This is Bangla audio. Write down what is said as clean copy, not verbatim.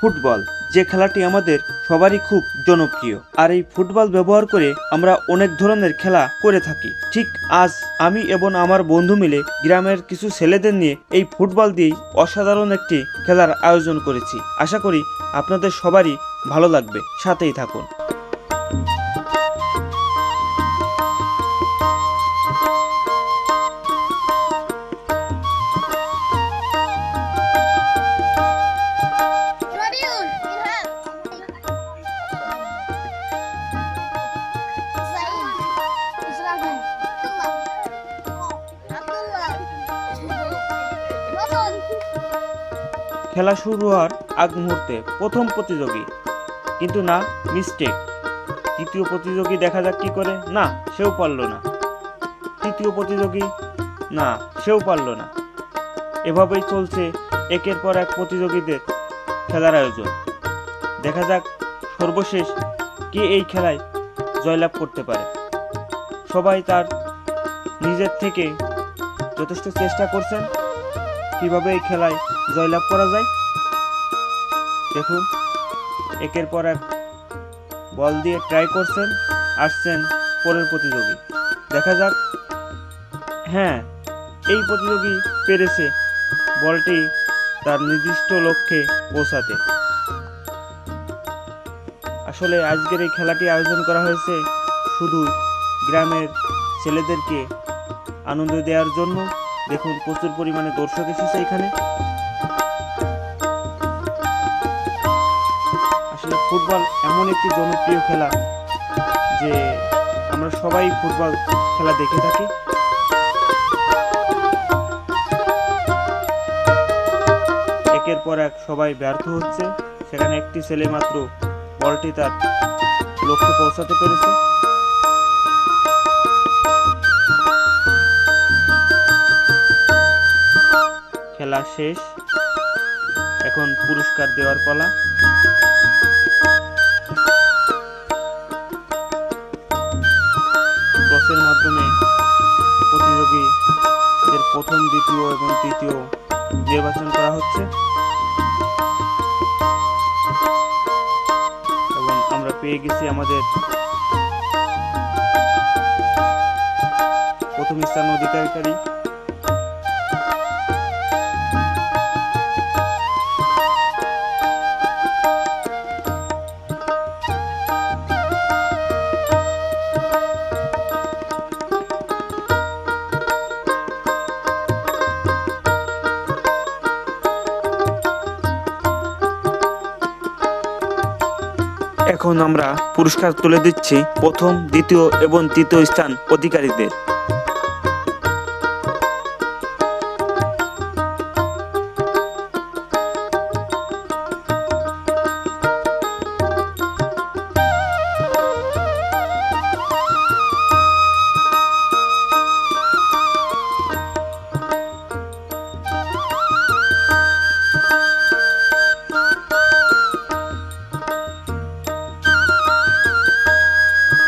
ফুটবল, যে খেলাটি আমাদের সবারই খুব জনপ্রিয়। আর এই ফুটবল ব্যবহার করে আমরা অনেক ধরনের খেলা করে থাকি। ঠিক আজ আমি এবং আমার বন্ধু মিলে গ্রামের কিছু ছেলেদের নিয়ে এই ফুটবল দিয়েই অসাধারণ একটি খেলার আয়োজন করেছি। আশা করি আপনাদের সবারই ভালো লাগবে, সাথেই থাকুন। খেলা শুরু হওয়ার আগ মুহূর্তে প্রথম প্রতিযোগী, কিন্তু না, মিস্টেক। তৃতীয় প্রতিযোগী দেখা যাক কি করে। না, সেও পারল না। তৃতীয় প্রতিযোগী, না, সেও পারল না। এভাবেই চলছে একের পর এক প্রতিযোগীদের খেলার আয়োজন। দেখা যাক সর্বশেষ কে এই খেলায় জয়লাভ করতে পারে। সবাই তার নিজের থেকে যথেষ্ট চেষ্টা করছেন কিভাবে এই খেলায় জয়লাভ করা যায়। দেখুন, একের পর এক বল দিয়ে ট্রাই করছেন। আসছেন পরের প্রতিযোগী। দেখা যাক। হ্যাঁ, এই প্রতিযোগী পেরেছে বলটি তার নির্দিষ্ট লক্ষ্যে পৌঁছাতে। আসলে আজকের এই খেলাটি আয়োজন করা হয়েছে শুধু গ্রামের ছেলেদেরকে আনন্দ দেওয়ার জন্য। দেখুন, প্রচুর পরিমাণে দর্শক এসেছে এখানে। আসলে ফুটবল এমন একটি জনপ্রিয় খেলা যে আমরা সবাই ফুটবল খেলা দেখে থাকি। একের পর এক সবাই ব্যর্থ হচ্ছে। সেখানে একটি ছেলে মাত্র বলটি তার লক্ষ্যে পৌঁছাতে পেরেছে। খেলা শেষ, এখন পুরস্কার দেওয়ার পালা। টসের মাধ্যমে প্রতিযোগীদের প্রথম, দ্বিতীয় এবং তৃতীয় নির্বাচন করা হচ্ছে এবং আমরা পেয়ে গেছি আমাদের প্রথম স্থান অধিকারী। এখন আমরা পুরস্কার তুলে দিচ্ছি প্রথম, দ্বিতীয় এবং তৃতীয় স্থান অধিকারীদের।